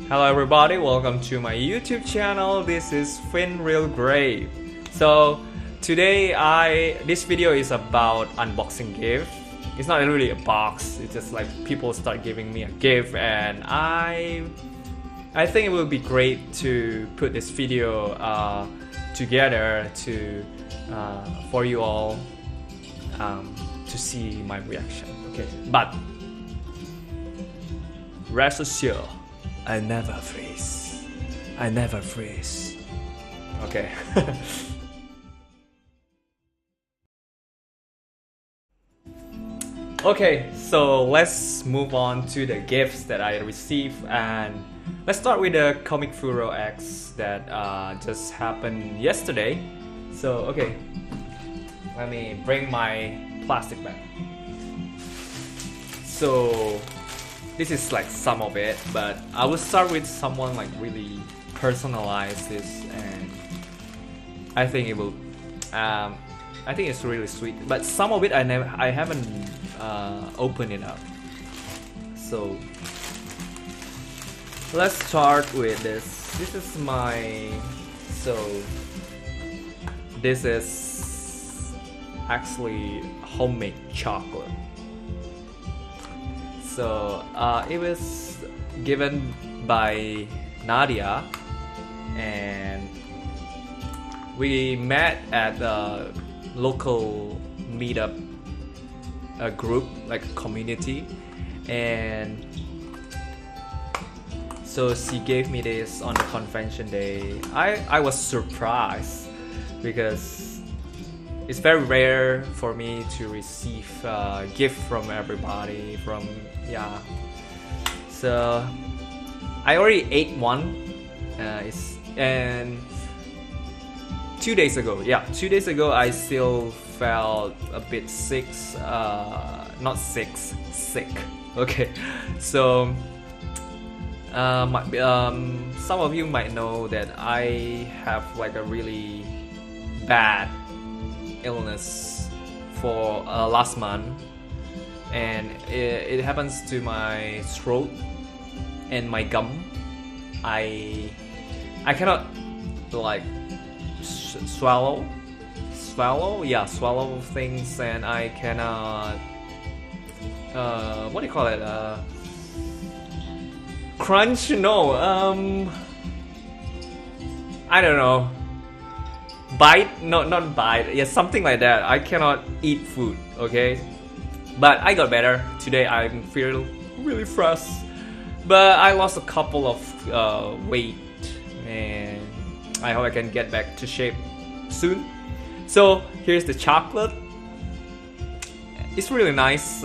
Hello everybody, welcome to my YouTube channel. This is Vinrylgrave. So today this video is about unboxing gift. It's not really a box, it's just like people start giving me a gift, and I think it would be great to put this video together to for you all to see my reaction. Okay, but rest assured, I never freeze. I never freeze. Okay. Okay, so let's move on to the gifts that I received, and let's start with the Comic Furo X that just happened yesterday. So okay, let me bring my plastic bag. So this is like some of it, but I will start with someone like really personalized this, and I think it will. I think it's really sweet, but some of it I haven't opened it up. So let's start with this. This is this is actually homemade chocolate. So it was given by Nadia, and we met at a local meetup, a group, like a community, and so she gave me this on the convention day. I was surprised because it's very rare for me to receive a gift from everybody. So I already ate one, and 2 days ago, I still felt a bit sick. Sick. Okay, so some of you might know that I have like a really bad illness for last month, and it happens to my throat and my gum. I cannot like swallow things, and I cannot what do you call it, crunch, no, I don't know, bite, not bite, yeah, something like that. I cannot eat food, okay, but I got better today. I feel really fresh, but I lost a couple of weight, and I hope I can get back to shape soon. So here's the chocolate. It's really nice.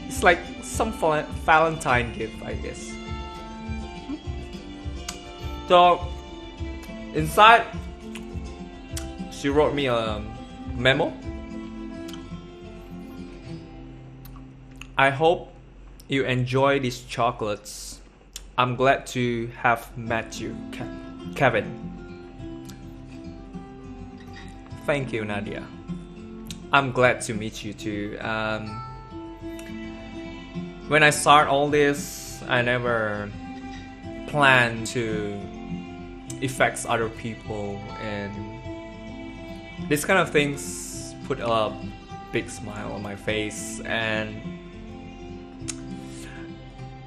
It's like some Valentine gift, I guess. So inside, she wrote me a memo. I hope you enjoy these chocolates. I'm glad to have met you, Kevin. Thank you, Nadia. I'm glad to meet you too. When I start all this, I never planned to affect other people, and this kind of things put a big smile on my face, and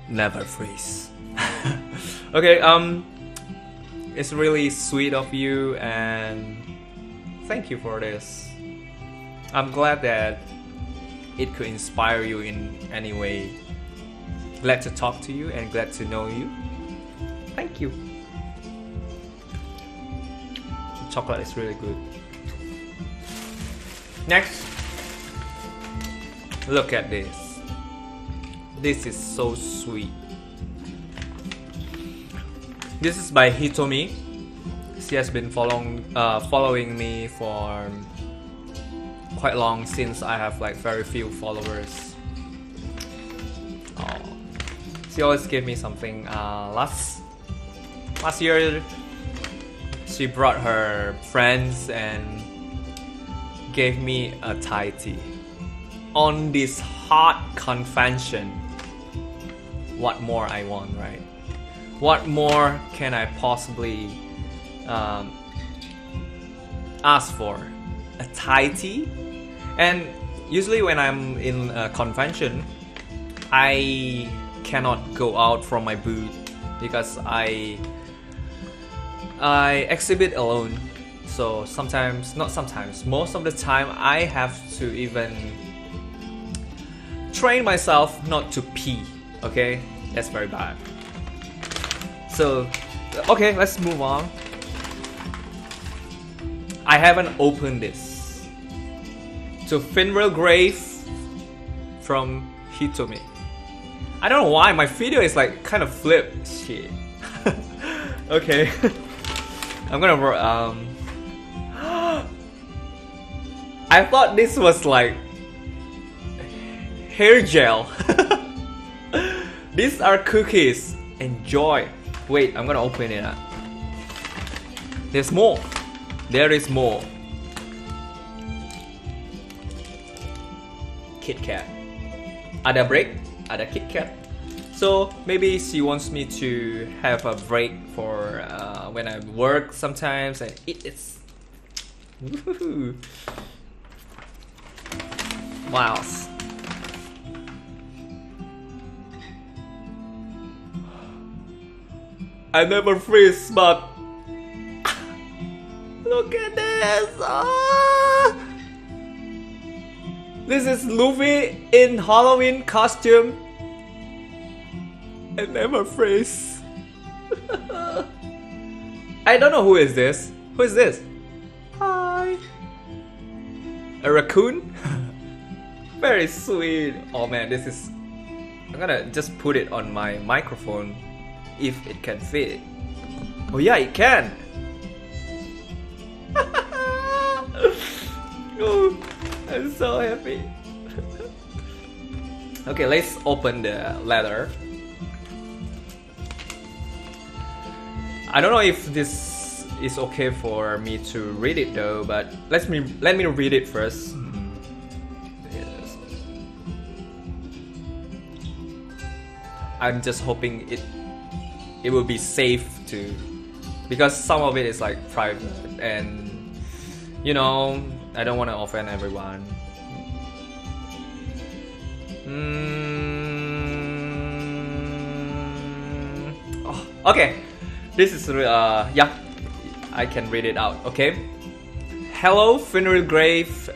never freeze. Okay, it's really sweet of you, and thank you for this. I'm glad that it could inspire you in any way. Glad to talk to you and glad to know you. Thank you. The chocolate is really good. Next, look at this. This is so sweet. This is by Hitomi. She has been following me for quite long, since I have like very few followers. Oh. She always gave me something. Last year, she brought her friends and gave me a Thai tea. On this hot convention, what more I want, right? What more can I possibly ask for? A Thai tea? And usually when I'm in a convention, I cannot go out from my booth because I exhibit alone. So sometimes, not sometimes, most of the time I have to even train myself not to pee. Okay, that's very bad. So okay, let's move on. I haven't opened this. So Vinrylgrave from Hitomi. I don't know why my video is like kind of flipped. Shit. Okay. I'm gonna I thought this was like hair gel. These are cookies. Enjoy. Wait, I'm gonna open it up. There's more. There is more. Kit Kat. Ada break. Ada Kit Kat. So maybe she wants me to have a break for when I work sometimes and eat this. Woohoo. Wow. I never freeze, but look at this. Ah! This is Luffy in Halloween costume. I never freeze. I don't know who is this. Who is this? Hi. A raccoon? Very sweet. Oh man, this is... I'm gonna just put it on my microphone if it can fit. Oh yeah, it can. Oh, I'm so happy. Okay, let's open the letter. I don't know if this is okay for me to read it though, but let me read it first. Yes. I'm just hoping it will be safe to, because some of it is like private and you know I don't want to offend everyone. Oh, okay. This is yeah, I can read it out. Okay. Hello, Vinrylgrave,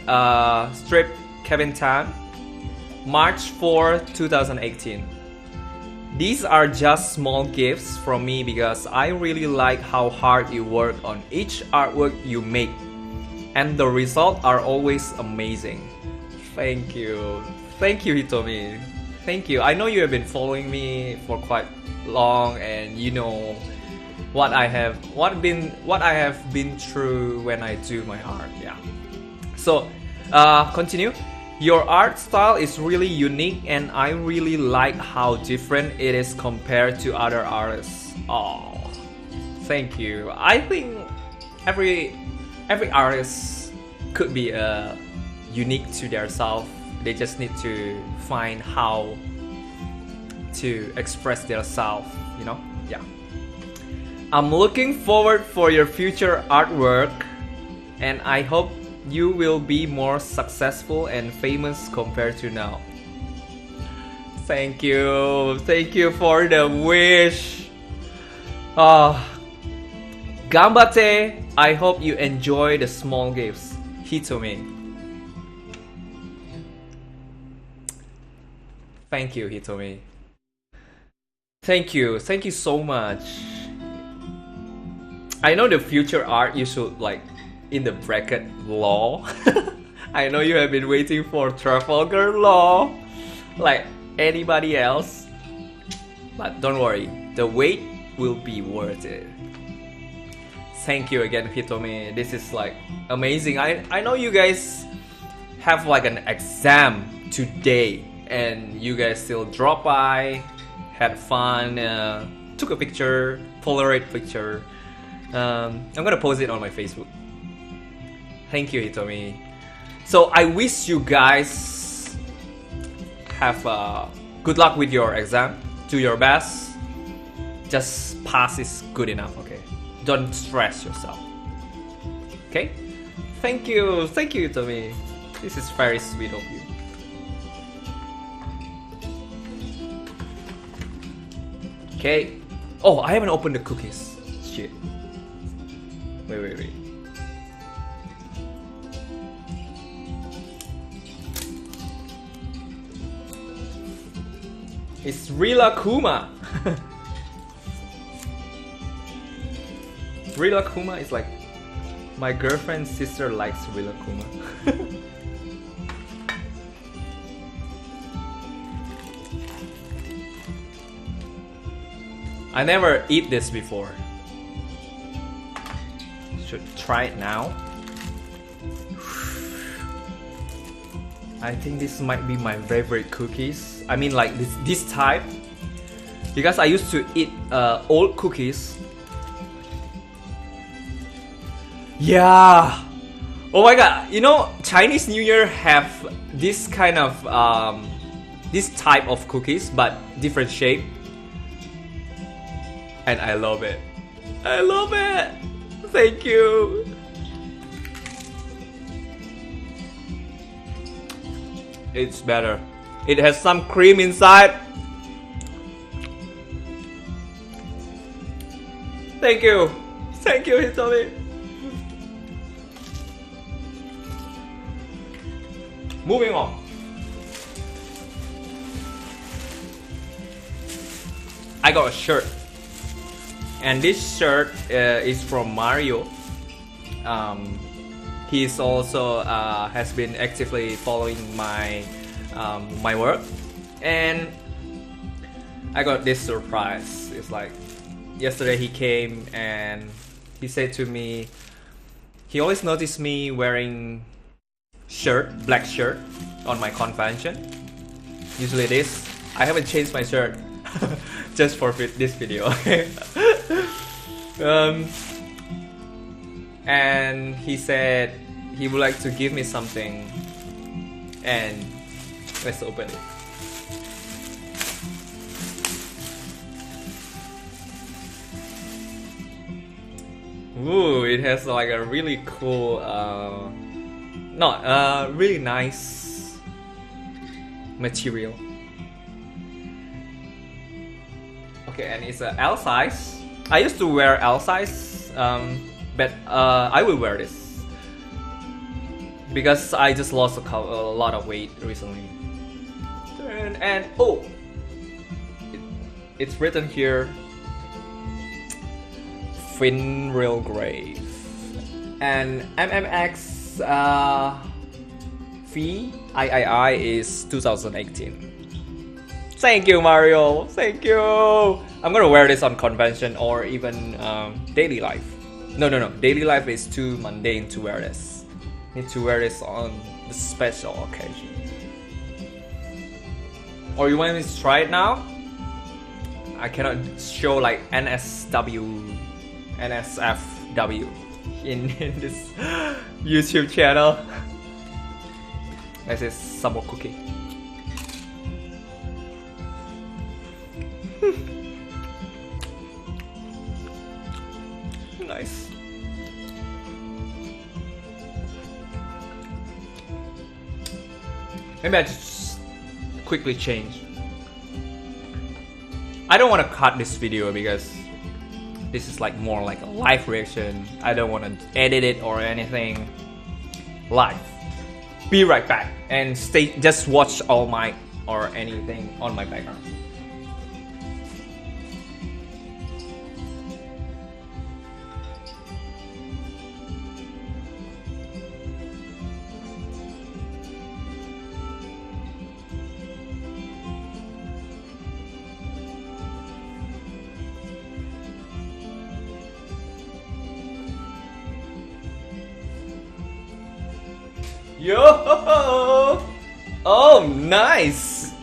strip Kevin Tan, March 4, 2018. These are just small gifts from me because I really like how hard you work on each artwork you make, and the results are always amazing. Thank you, Hitomi. Thank you. I know you have been following me for quite long, and you know what I have been through when I do my art. Yeah. So continue. Your art style is really unique and I really like how different it is compared to other artists. Oh, thank you. I think every artist could be unique to themselves. They just need to find how to express themselves, you know? Yeah. I'm looking forward for your future artwork and I hope you will be more successful and famous compared to now. Thank you for the wish. Gambate. I hope you enjoy the small gifts. Hitomi. Thank you, Hitomi. Thank you so much. I know the future art you should like in the bracket law. I know you have been waiting for Trafalgar Law like anybody else, but don't worry, the wait will be worth it. Thank you again, Hitomi. This is like amazing. I know you guys have like an exam today and you guys still drop by, had fun, took a picture, Polaroid picture. I'm gonna post it on my Facebook. Thank you, Hitomi. So I wish you guys have good luck with your exam. Do your best. just pass is good enough, okay? Don't stress yourself. Okay? Thank you, Tommy. This is very sweet of you. Okay. Oh, I haven't opened the cookies. Shit. Wait. It's Rila Kuma. Rila Kuma is like my girlfriend's sister likes Rila Kuma. I never eat this before. Should try it now. I think this might be my favorite cookies. I mean like this type. Because I used to eat old cookies. Yeah. Oh my god. You know, Chinese New Year have this kind of this type of cookies but different shape. And I love it. I love it. Thank you. It's better. It has some cream inside. Thank you. Thank you, Hitomi. Moving on. I got a shirt. And this shirt is from Mario. He's also has been actively following my my work, and I got this surprise. It's like yesterday he came and he said to me, he always noticed me wearing black shirt on my convention. Usually this. I haven't changed my shirt just for this video. And he said he would like to give me something, and let's open it. Ooh, it has like a really cool, really nice material. Okay, and it's a L size. I used to wear L size, but I will wear this because I just lost a lot of weight recently. And oh, it's written here, Vinrylgrave, and MMX fee III is 2018. Thank you, Mario. Thank you. I'm gonna wear this on convention or even daily life. No. Daily life is too mundane to wear this. Need to wear this on the special occasion. Or you want me to try it now? I cannot show like NSFW in this YouTube channel. This is summer cookie. Nice. Maybe I just quickly change. I don't want to cut this video because this is like more like a live reaction. I don't want to edit it or anything. Live. Be right back and just watch all my or anything on my background. Yo! Oh, nice!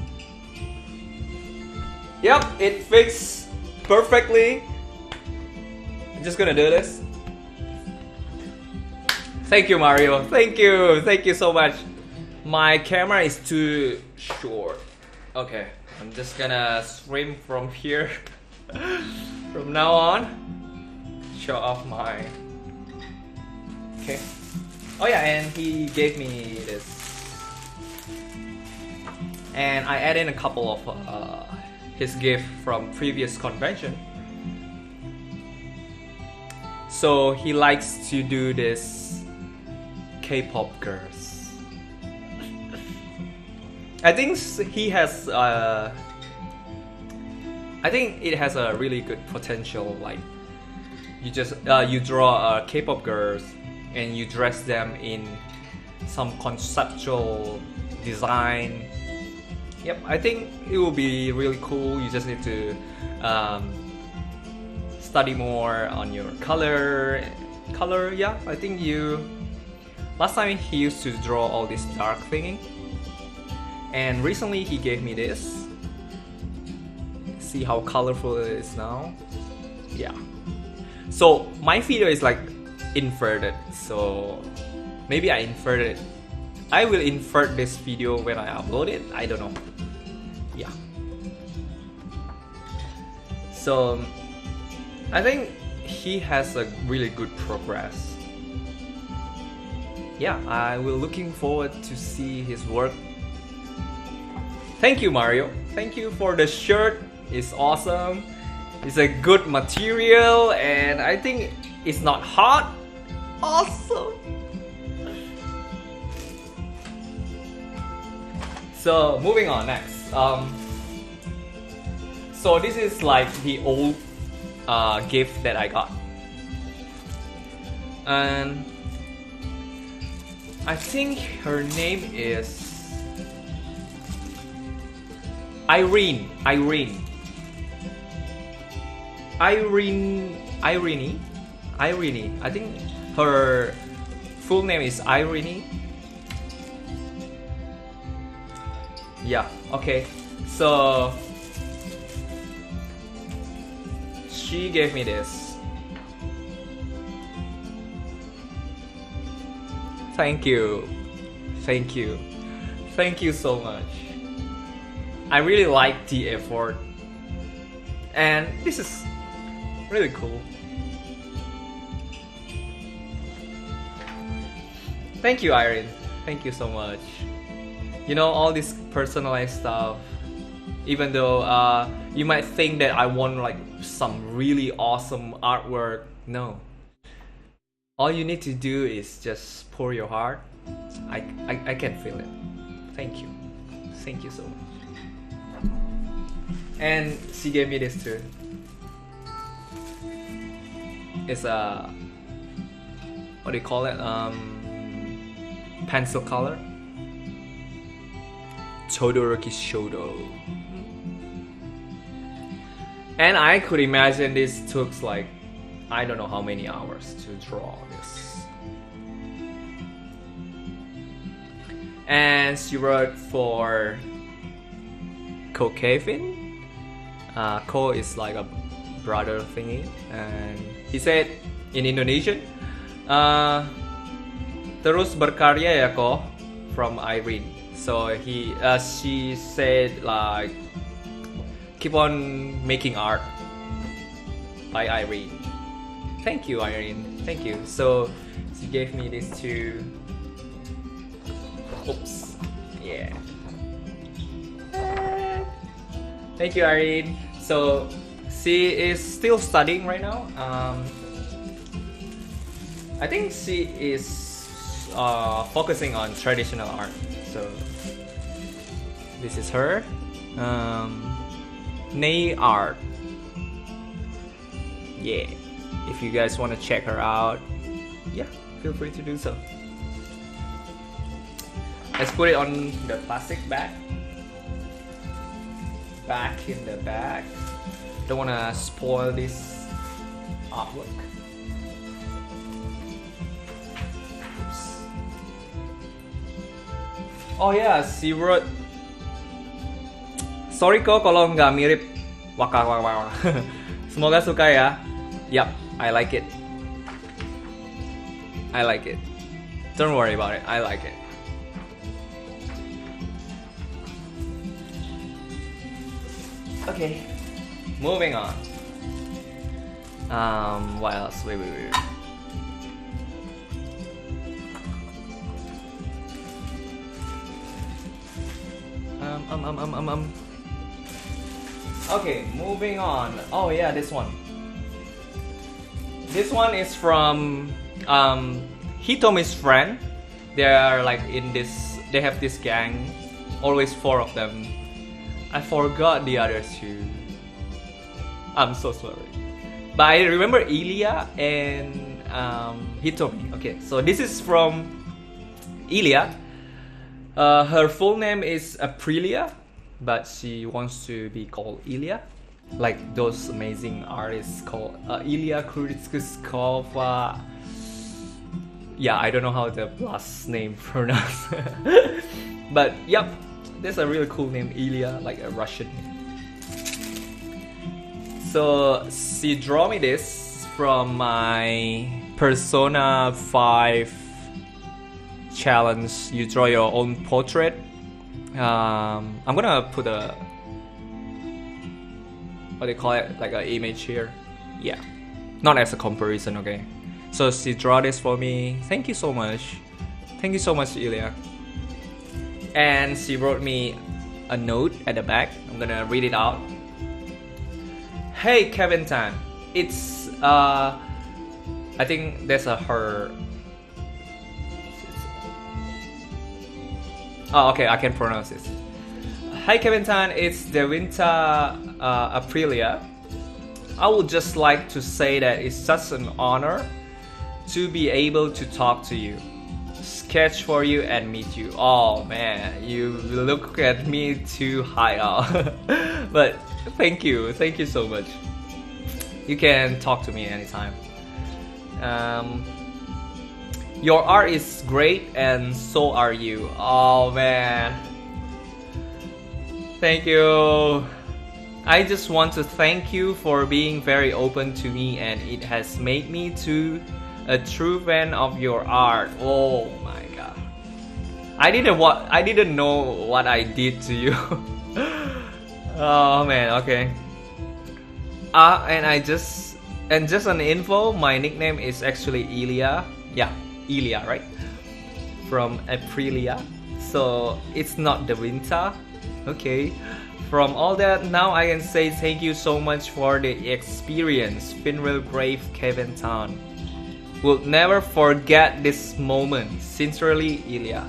Yep, it fits perfectly. I'm just gonna do this. Thank you, Mario. Thank you so much. My camera is too short. Okay, I'm just gonna stream from here. From now on, show off my. Okay. Oh yeah, and he gave me this, and I added in a couple of his gift from previous convention. So he likes to do this K-pop girls. I think he has. I think it has a really good potential. Like you just you draw K-pop girls and you dress them in some conceptual design. Yep, I think it will be really cool. You just need to study more on your color. Yeah, I think last time he used to draw all this dark thingy, and recently he gave me this. See how colorful it is now. Yeah, so my video is like inverted, so maybe I inverted. I will invert this video when I upload it. I don't know. Yeah, so I think he has a really good progress. Yeah, I will looking forward to see his work. Thank you, Mario. Thank you for the shirt. It's awesome. It's a good material, and I think it's not hot. Awesome. So moving on next. So this is like the old gift that I got, and I think her name is Irene. I think her full name is Irene. Yeah, okay. So she gave me this. Thank you. Thank you. Thank you so much. I really like the effort. And this is really cool. Thank you, Irene. Thank you so much. You know, all this personalized stuff, even though you might think that I want like some really awesome artwork, no. All you need to do is just pour your heart. I can feel it. Thank you. Thank you so much. And she gave me this too. It's a, what do you call it? Pencil color. Todoroki Shodo. And I could imagine this took like, I don't know how many hours to draw this. And she wrote for Ko Kevin. Ko is like a brother thingy. And he said in Indonesian, terus berkarya ya Ko, from Irene. So she said like, keep on making art, by Irene. Thank you, Irene. Thank you. So she gave me this too. Oops. Yeah. Thank you, Irene. So she is still studying right now. I think she is focusing on traditional art. So this is her. Nail art. Yeah. If you guys want to check her out, yeah, feel free to do so. Let's put it on the plastic bag. Back in the bag. Don't want to spoil this artwork. Oops. Oh yeah, she wrote. Sorry kok kalau nggak mirip Waka Waka. Semoga suka ya. Yep, I like it. I like it. Don't worry about it. I like it. Okay, moving on. What else? Wait. Okay, moving on. Oh yeah, this one. This one is from Hitomi's friend. They are like in this. They have this gang. Always 4 of them. I forgot the other 2. I'm so sorry. But I remember Ilya and Hitomi. Okay, so this is from Ilya. Her full name is Aprilia, but she wants to be called Ilya. Like those amazing artists called Ilya Kurytskova. Yeah, I don't know how the last name pronounced. But yep, that's a really cool name, Ilya, like a Russian name. So she drew me this from my Persona 5 challenge. You draw your own portrait. I'm gonna put a, what do you call it, like an image here. Yeah, not as a comparison, okay. So she drew this for me. Thank you so much. Thank you so much, Ilya. And she wrote me a note at the back. I'm gonna read it out. Hey Kevin Tan, it's I think there's a her. Oh, okay, I can pronounce this. Hi Kevin Tan, it's Devinta Aprilia. I would just like to say that it's such an honor to be able to talk to you, sketch for you, and meet you. Oh man, you look at me too high up. But thank you so much. You can talk to me anytime. Your art is great and so are you. Oh man, thank you. I just want to thank you for being very open to me, and it has made me to a true fan of your art. Oh my god, I didn't know what I did to you. Oh man, okay. And just an info, my nickname is actually Ilya. Yeah, Ilya, right? From Aprilia. So it's not Devinta. Okay. From all that, now I can say thank you so much for the experience. Vinrylgrave Kevin Tan. Will never forget this moment. Sincerely, Ilya.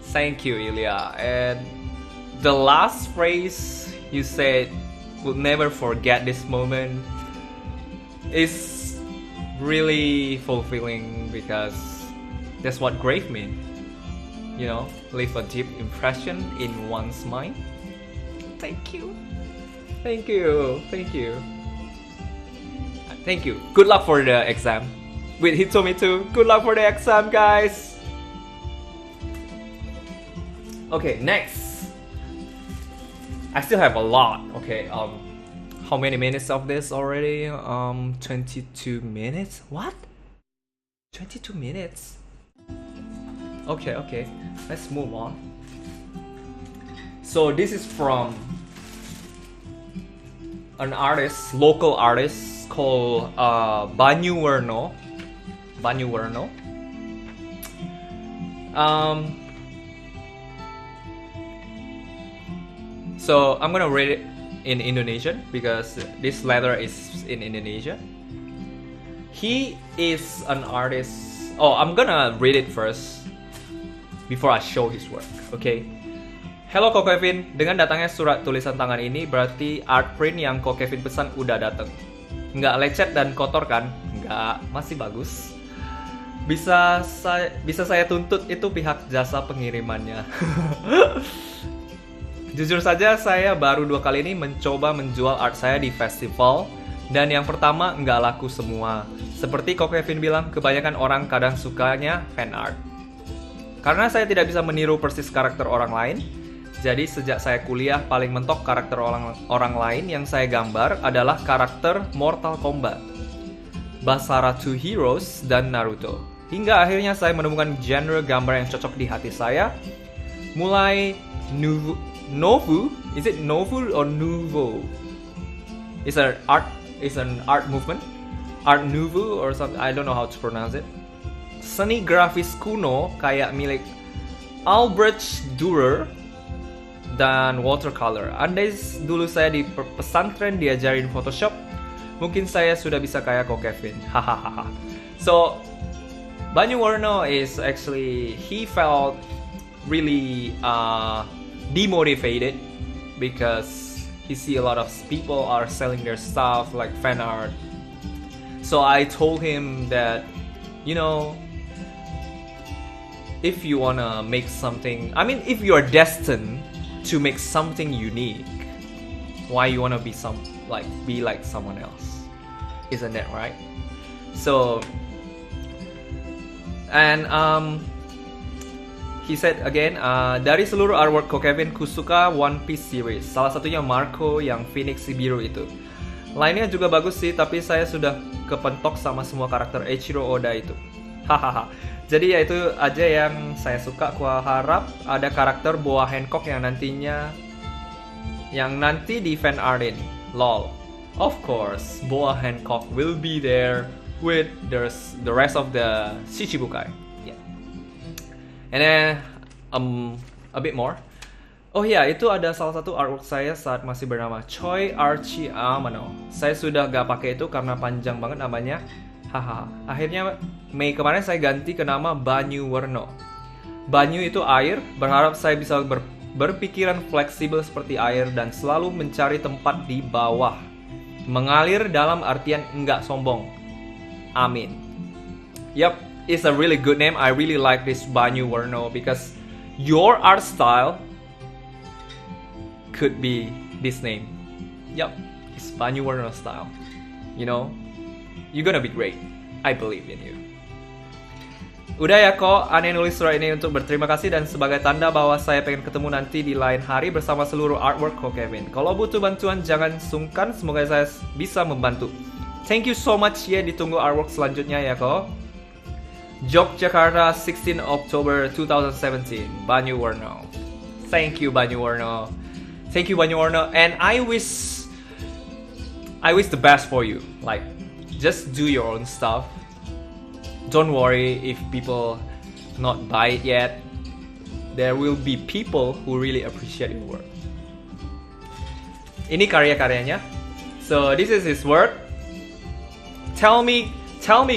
Thank you, Ilya. And the last phrase you said, will never forget this moment, is really fulfilling because that's what grave means. You know, leave a deep impression in one's mind. Thank you. Thank you. Thank you. Thank you. Good luck for the exam. With Hitomi too. Good luck for the exam, guys. Okay, next. I still have a lot. Okay, how many minutes of this already? 22 minutes? What? 22 minutes? Okay. Let's move on. So this is from an artist, local artist called Banyuwerno. So I'm gonna read it in Indonesian because this letter is in Indonesia. He is an artist. Oh, I'm gonna read it first before I show his work. Okay. Hello Ko Kevin, dengan datangnya surat tulisan tangan ini berarti art print yang Ko Kevin pesan udah dateng. Nggak lecet dan kotor kan? Nggak, masih bagus. Bisa saya tuntut itu pihak jasa pengirimannya. Jujur saja saya baru 2 kali ini mencoba menjual art saya di festival, dan yang pertama nggak laku semua. Seperti Ko Kevin bilang, kebanyakan orang kadang sukanya fan art. Karena saya tidak bisa meniru persis karakter orang lain, jadi sejak saya kuliah paling mentok karakter orang lain yang saya gambar adalah karakter Mortal Kombat, Basara 2 Heroes, dan Naruto. Hingga akhirnya saya menemukan genre gambar yang cocok di hati saya. Mulai Novu, is it Novu or Nouveau? It's an art movement. Art Nouveau or something. I don't know how to pronounce it. Seni grafis kuno kayak milik Albrecht Dürer dan watercolor. Andai dulu saya di pesantren diajarin Photoshop, mungkin saya sudah bisa kayak Ko Kevin. Hahaha. So Banyu Warno is actually, he felt really demotivated because he see a lot of people are selling their stuff like fan art. So I told him that, you know, if you wanna make something, I mean, if you are destined to make something unique, why you wanna be like someone else? Isn't that right? So, and he said again, dari seluruh artwork Ko Kevin, kusuka One Piece series. Salah satunya Marco yang Phoenix si biru itu. Lainnya juga bagus sih, tapi saya sudah kepentok sama semua karakter Eiichiro Oda itu. Hahaha. Jadi ya itu aja yang saya suka. Ku harap ada karakter Boa Hancock yang nanti di fan artin. Lol. Of course, Boa Hancock will be there with the rest of the Shichibukai. Yeah. And then a bit more. Oh iya, itu ada salah satu artwork saya saat masih bernama Choi Archie Amano. Saya sudah gak pakai itu karena panjang banget namanya. Hahaha. Akhirnya Mei kemarin saya ganti ke nama Banyu Warno. Banyu itu air, berharap saya bisa berpikiran fleksibel seperti air dan selalu mencari tempat di bawah. Mengalir dalam artian enggak sombong. Amin. Yep, it's a really good name. I really like this Banyu Warno because your art style could be this name. Yep, it's Banyu Warno style. You know, you're gonna be great. I believe in you. Udah ya kok, aneh nulis surat ini untuk berterima kasih dan sebagai tanda bahwa saya pengen ketemu nanti di lain hari bersama seluruh artwork Ko Kevin. Kalau butuh bantuan jangan sungkan, semoga saya bisa membantu. Thank you so much ya, ditunggu artwork selanjutnya ya kok. Yogyakarta, 16 October 2017, Banyu Warno. Thank you Banyu Warno. Thank you Banyu Warno, and I wish the best for you. Like, just do your own stuff. Don't worry if people not buy it yet. There will be people who really appreciate your work. Ini karya-karyanya. So this is his work. Tell me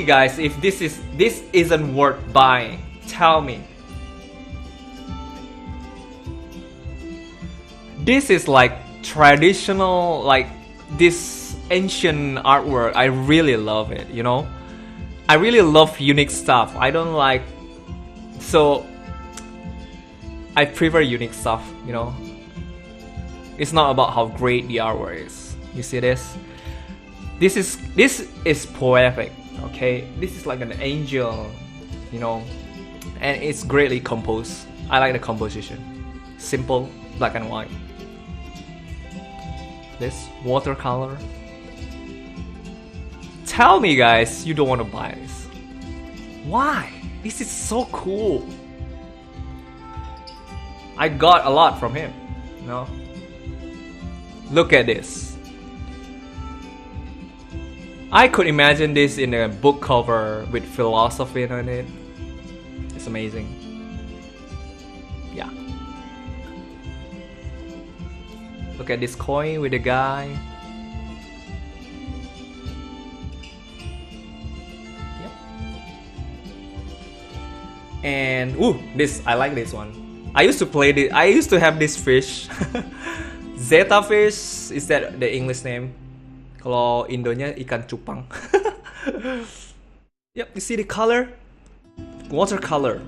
guys if this isn't worth buying. Tell me. This is like traditional, like this ancient artwork. I really love it, you know. I really love unique stuff. I don't like, so I prefer unique stuff, you know. It's not about how great the artwork is. You see this? This is poetic, okay? This is like an angel, you know, and it's greatly composed. I like the composition. Simple, black and white. This watercolor. Tell me guys, you don't want to buy this. Why? This is so cool. I got a lot from him, you know. Look at this. I could imagine this in a book cover with philosophy on it. It's amazing. Yeah. Look at this coin with the guy. And this, I like this one. I used to play this. I used to have this fish. Zeta fish, is that the English name? Kalau Indonya ikan cupang. Yep, you see the color? Watercolor.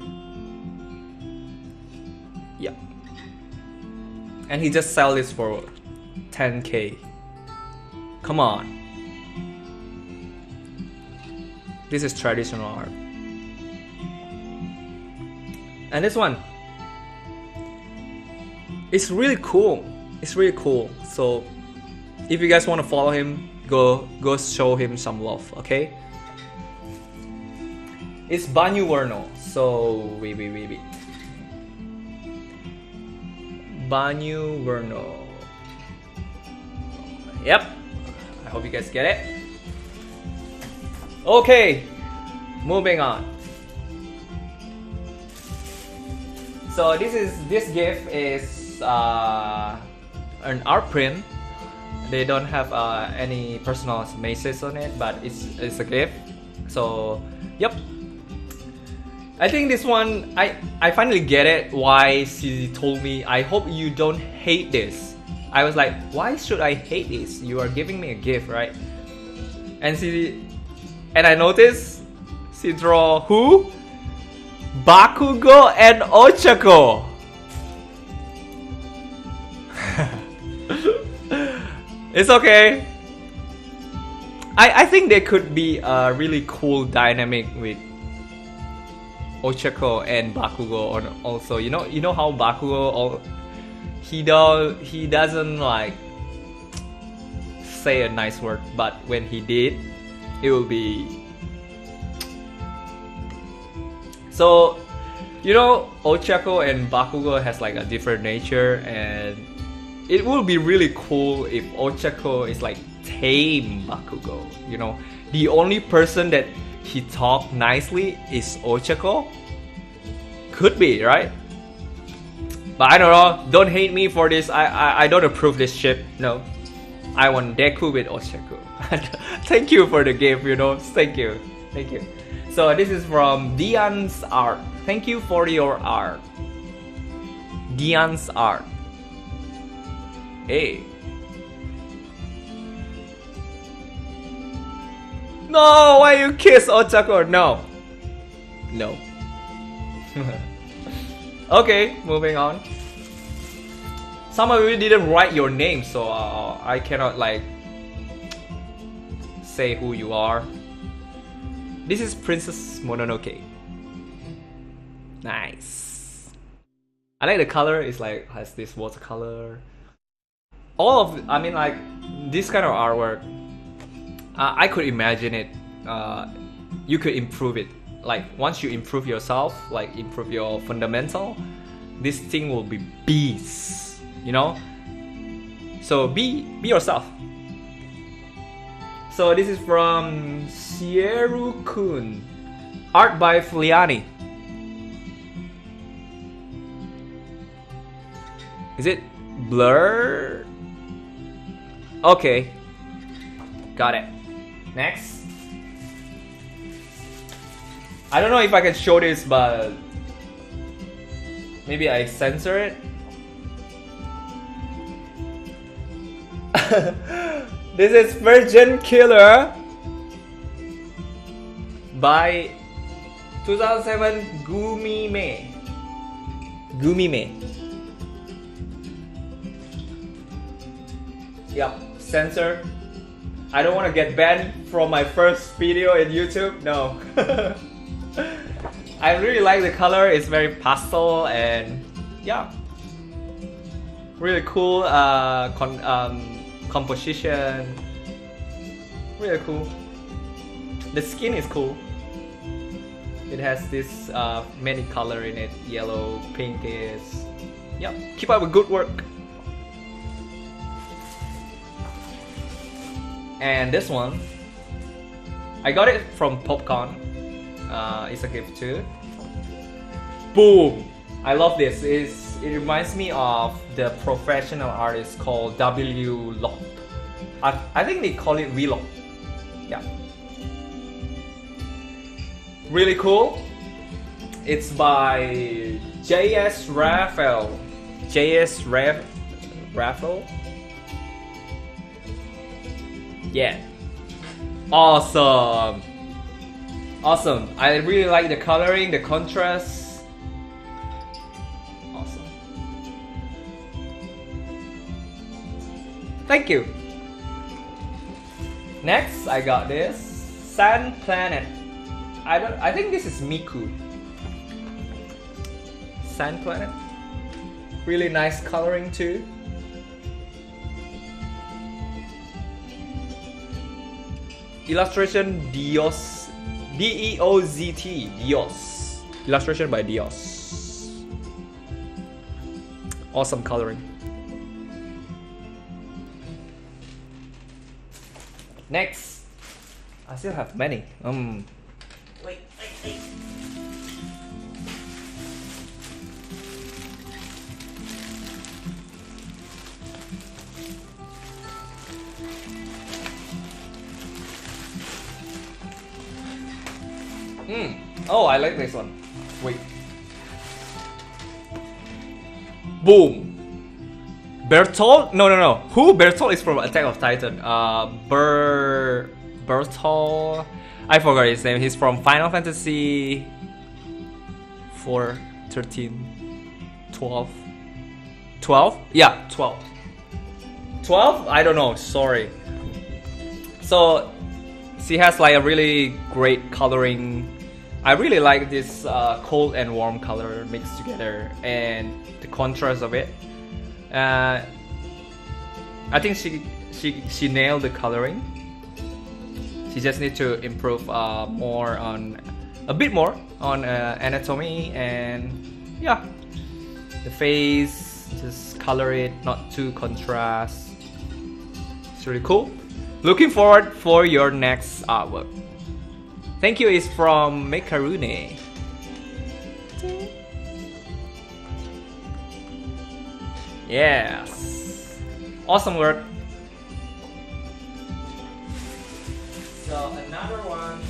Yeah. And he just sell this for 10K. Come on. This is traditional art. And this one, it's really cool. It's really cool. So if you guys want to follow him, go show him some love, okay? It's Banyu Warno. So wait. Banyu Warno. Yep. I hope you guys get it. Okay, moving on. So this gift is an art print. They don't have any personal messages on it, but it's a gift. So yep. I think this one, I finally get it why she told me, I hope you don't hate this. I was like, why should I hate this? You are giving me a gift, right? And I noticed she draw who? Bakugo and Ochako. It's okay. I think there could be a really cool dynamic with Ochako and Bakugo. Also, you know how Bakugo he doesn't like say a nice word, but when he did, it will be. So, Ochako and Bakugo has like a different nature, and it will be really cool if Ochako is like tame Bakugo. The only person that he talk nicely is Ochako. Could be, right? But I don't know. Don't hate me for this. I don't approve this shit. No, I want Deku with Ochako. Thank you for the gift. Thank you. So this is from Dian's art. Thank you for your art. Dian's art. Hey. No, why you kiss Ochako? No. Okay, moving on. Some of you didn't write your name, so I cannot like say who you are. This is Princess Mononoke. Nice. I like the color. It's like has this watercolor. This kind of artwork. I could imagine it. You could improve it. Like once you improve yourself, like improve your fundamental, this thing will be beast. So be yourself. So this is from Sieru-kun. Art by Fliani. Is it blur? Okay. Got it. Next. I don't know if I can show this, but maybe I censor it. This is Virgin Killer by 2007 Gumime. Yep, censor. I don't want to get banned from my first video in YouTube. No. I really like the color. It's very pastel and yeah, really cool composition. Really cool. The skin is cool. It has this many color in it. Yellow, pinkish. Yeah, keep up with good work. And this one, I got it from Popcorn. It's a gift too. Boom! I love this. It reminds me of the professional artist called W. Lock. I think they call it Vlog. Yeah. Really cool. It's by J.S. Raphael. Raphael? Yeah. Awesome. I really like the coloring, the contrast. Awesome. Thank you. Next, I got this Sand Planet. I think this is Miku. Sand Planet. Really nice coloring too. Illustration Dios. D-E-O-Z-T. Dios. Illustration by Dios. Awesome coloring. Next. I still have many. Wait. Oh, I like this one. Wait. Boom. Bertolt? No. Who? Bertolt is from Attack of Titan. Bertolt. I forgot his name. He's from Final Fantasy 4, 13, 12. 12? Yeah, 12. 12? I don't know. Sorry. So, she has like a really great coloring. I really like this cold and warm color mixed together and the contrast of it. I think she nailed the coloring. She just needs to improve a bit more on anatomy, and yeah, the face, just color it, not too contrast. It's really cool. Looking forward for your next artwork. Thank you is from Mekarune. Yes. Awesome work. So another one.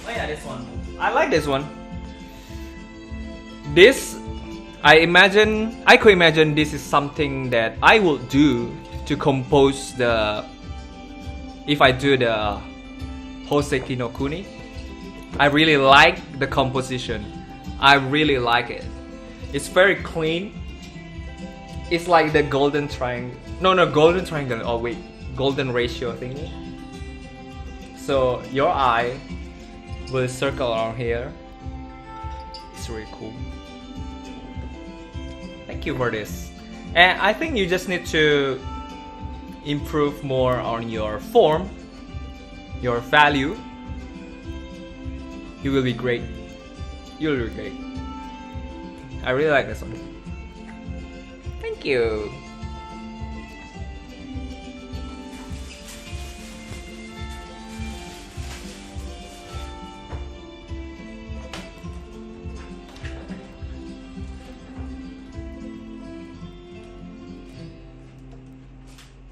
Oh yeah, this one. I like this one. This, I could imagine this is something that I would do to compose if I do the Hoseki no Kuni. I really like the composition. I really like it. It's very clean. It's like the golden triangle. No, golden triangle. Oh wait, golden ratio thingy. So your eye will circle around here. It's really cool. Thank you for this. And I think you just need to improve more on your form, your value. You will be great. You will be great. I really like this one. Thank you.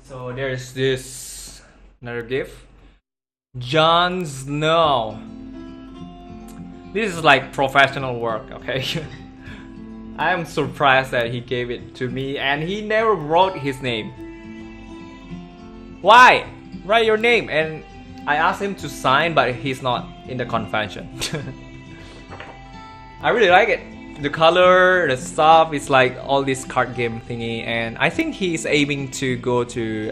So there's this another gift. Jon Snow. This is like professional work, okay? I am surprised that he gave it to me and he never wrote his name. Why? Write your name. And I asked him to sign, but he's not in the convention. I really like it. The color, the stuff, it's like all this card game thingy, and I think he's aiming to go to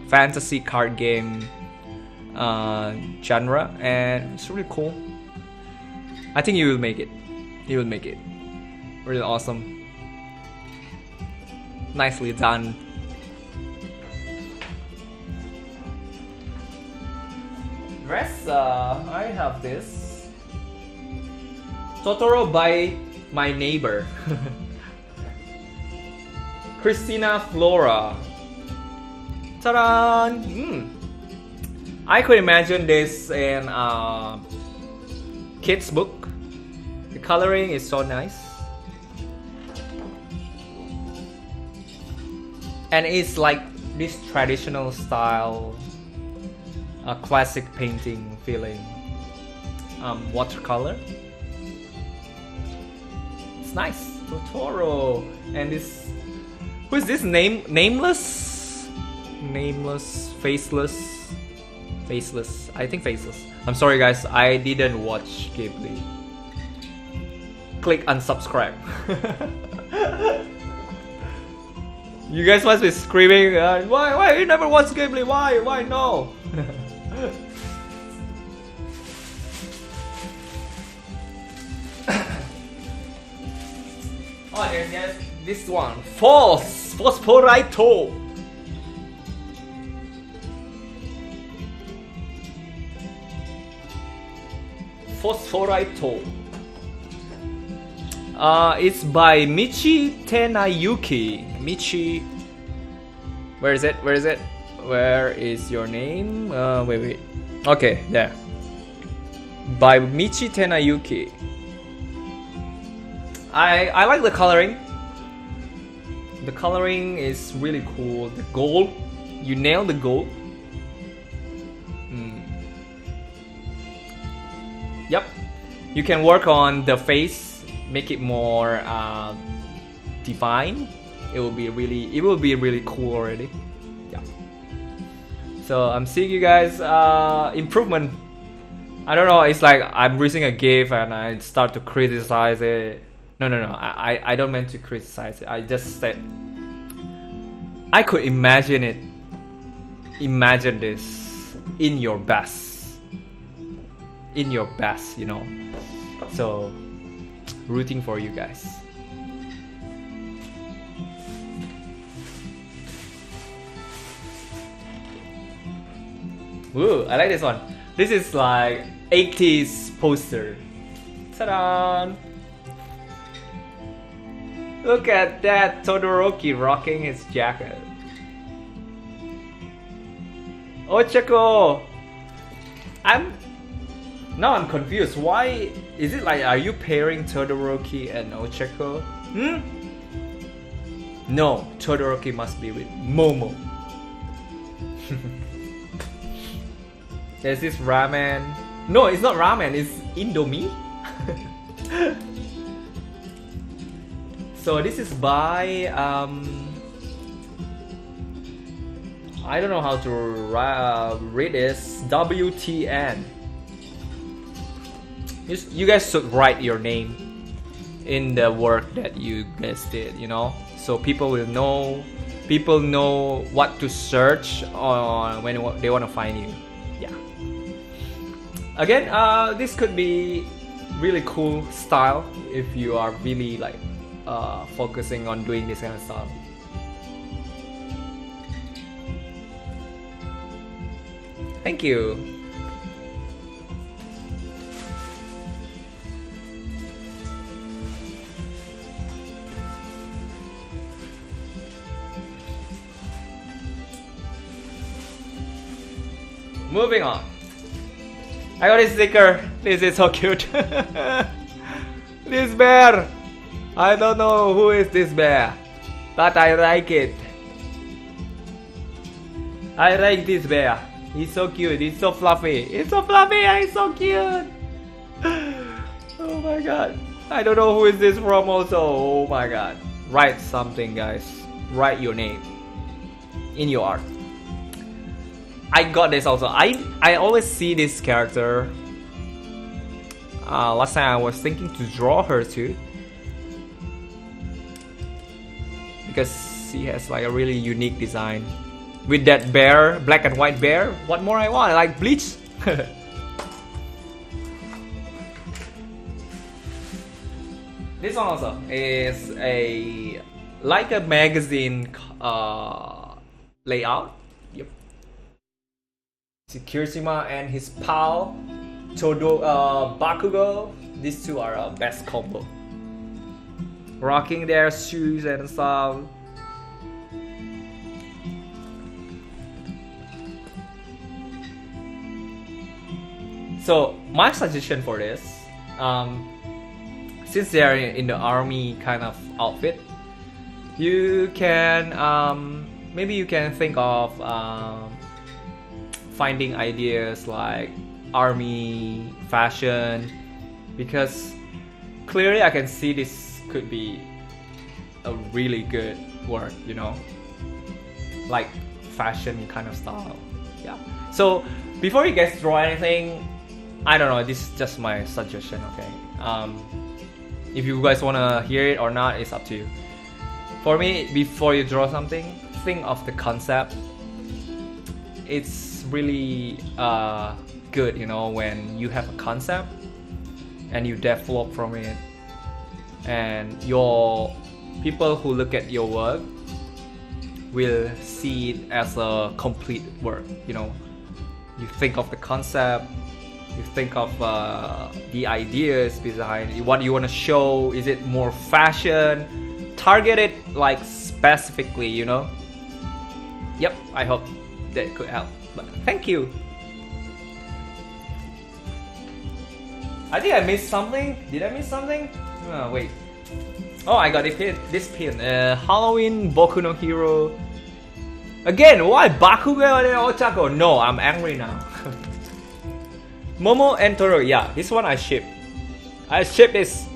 fantasy card game genre, and it's really cool. I think you will make it. You will make it. Really awesome. Nicely done. Dress, I have this. Totoro by my neighbor. Christina Flora. Ta-da! I could imagine this in a kid's book. The coloring is so nice. And it's like this traditional style, a classic painting feeling. Watercolor. It's nice. Totoro. And this, who is this? Nameless, faceless. I think faceless. I'm sorry guys, I didn't watch Ghibli. Click unsubscribe. You guys must be screaming, why you never watch Ghibli? Why no? Oh, there's this one. Fosforito. It's by Michi Tenayuki. Michi, where is it? Where is it? Where is your name? Wait. Okay, there. By Michi Tenayuki. I like the coloring. The coloring is really cool. The gold, you nailed the gold. Yep, you can work on the face, make it more defined. It will be really cool already. Yeah. So I'm seeing you guys improvement. I don't know. It's like I'm using a GIF and I start to criticize it. No. I don't mean to criticize it. I just said I could imagine it. Imagine this in your best. In your best, you know. So rooting for you guys. Ooh, I like this one. This is like 80s poster. Ta-da! Look at that, Todoroki rocking his jacket. Ochako! Now I'm confused. Why is it like, are you pairing Todoroki and Ochako? No, Todoroki must be with Momo. There's this ramen. No, it's not ramen, it's Indomie. So this is by I don't know how to read this. WTN. You guys should write your name in the work that you guys did, you know, so people will know. People know what to search on when they want to find you. Yeah. Again, this could be really cool style if you are really like focusing on doing this kind of style. Thank you. Moving on. I got a sticker. This is so cute. This bear. I don't know who is this bear, but I like it. I like this bear. He's so cute. He's so fluffy. He's so fluffy and he's so cute. Oh my god. I don't know who is this from also. Oh my god. Write something, guys. Write your name in your art. I got this also. I always see this character. Last time I was thinking to draw her too, because she has like a really unique design with that bear, black and white bear. What more I want? I like Bleach. This one also is a like a magazine layout. Yep. Kirishima and his pal Bakugo. These two are a best combo. Rocking their shoes and stuff. So my suggestion for this, since they are in the army kind of outfit, you can maybe you can think of finding ideas like army fashion, because clearly I can see this could be a really good work, you know, like fashion kind of style. Yeah. So before you guys draw anything, I don't know, this is just my suggestion, okay? If you guys want to hear it or not, it's up to you. For me, before you draw something, think of the concept. It's really good, you know, when you have a concept and you develop from it, and your people who look at your work will see it as a complete work, you know. You think of the concept, You think of the ideas behind what you want to show. Is it more fashion? Target it like specifically, you know? Yep, I hope that could help. But thank you. I think I missed something. Did I miss something? Oh, wait. Oh, I got this pin. Halloween Boku no Hero. Again, why Bakugan and Ochako? No, I'm angry now. Momo and Toro. Yeah, this one I ship. I ship this.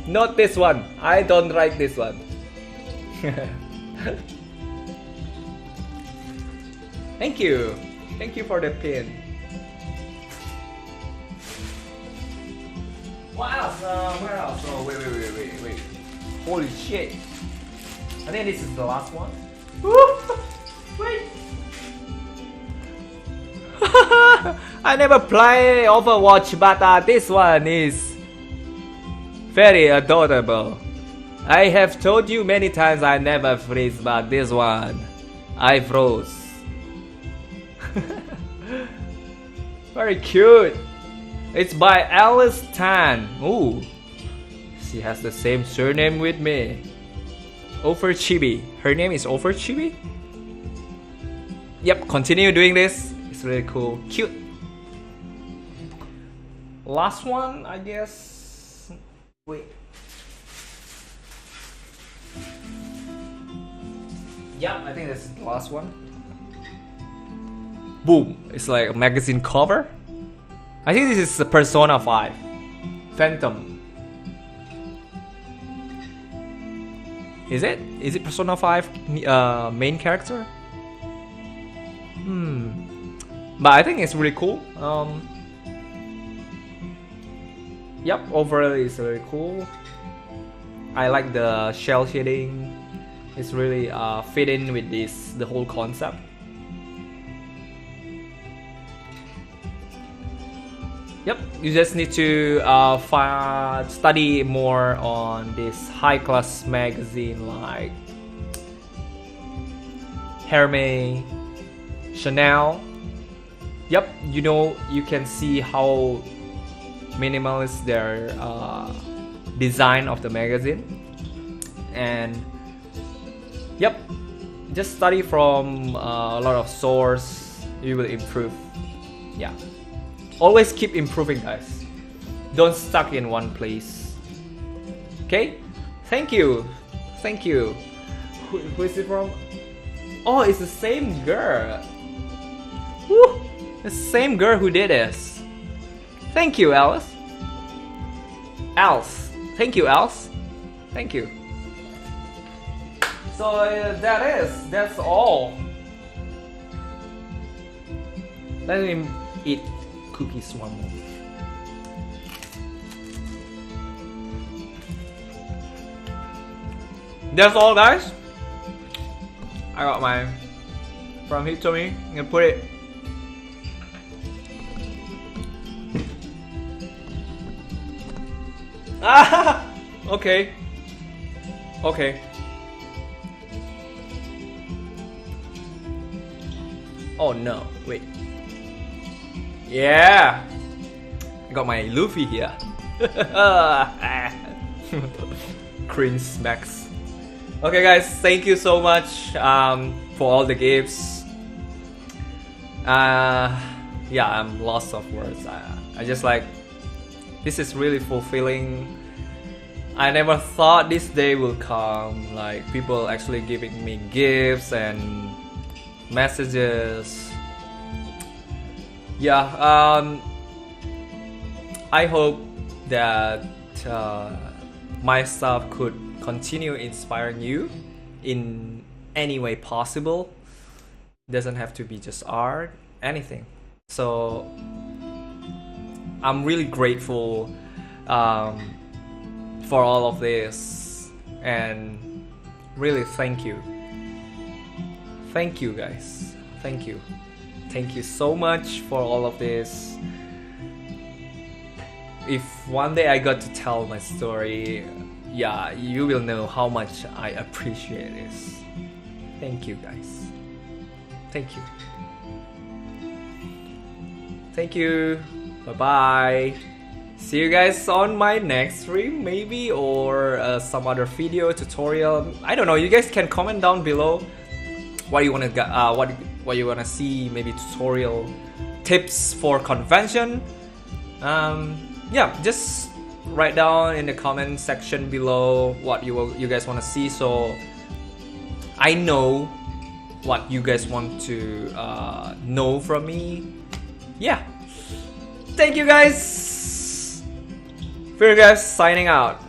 Not this one. I don't like this one. Thank you. Thank you for the pin. What else? Where else? Oh, wait. Holy shit. I think this is the last one. Wait. I never play Overwatch, but this one is very adorable. I have told you many times I never freeze, but this one, I froze. Very cute. It's by Alice Tan. Ooh, she has the same surname with me. Overchibi. Her name is Overchibi? Yep, continue doing this. It's really cool. Cute. Last one, I guess. Wait. Yeah, I think that's the last one. Boom. It's like a magazine cover. I think this is the Persona 5. Phantom. Is it? Is it Persona 5 main character? But I think it's really cool. Yep, overall it's really cool. I like the shell shading. It's really fit in with the whole concept. Yep, you just need to study more on this high-class magazine like Hermès, Chanel. Yep, you know, you can see how minimalist their design of the magazine. And yep, just study from a lot of source, you will improve. Yeah. Always keep improving, guys. Don't stuck in one place. Okay? Thank you. Thank you. Who is it from? Oh, it's the same girl. Woo! The same girl who did this. Thank you, Alice. Alice. Thank you, Alice. Thank you. So that's all. Let me eat cookies one more. That's all, guys. I got mine from Hitomi. I'm gonna put it. Ah, okay. Okay. Oh no, wait. Yeah, I got my Luffy here. Cringe smacks. Okay, guys, thank you so much for all the gifts. Yeah, I'm lost of words. I just like, this is really fulfilling. I never thought this day will come, like people actually giving me gifts and messages. Yeah, I hope that my stuff could continue inspiring you in any way possible. Doesn't have to be just art, anything. So I'm really grateful for all of this, and really thank you. Thank you, guys. Thank you. Thank you so much for all of this. If one day I got to tell my story, yeah, you will know how much I appreciate this. Thank you, guys. Thank you. Thank you. Bye bye. See you guys on my next stream, maybe, or some other video tutorial. I don't know. You guys can comment down below what you wanna what you wanna see. Maybe tutorial tips for convention. Yeah, just write down in the comment section below what you guys wanna see, so I know what you guys want to know from me. Yeah. Thank you guys. Vinrylgrave signing out.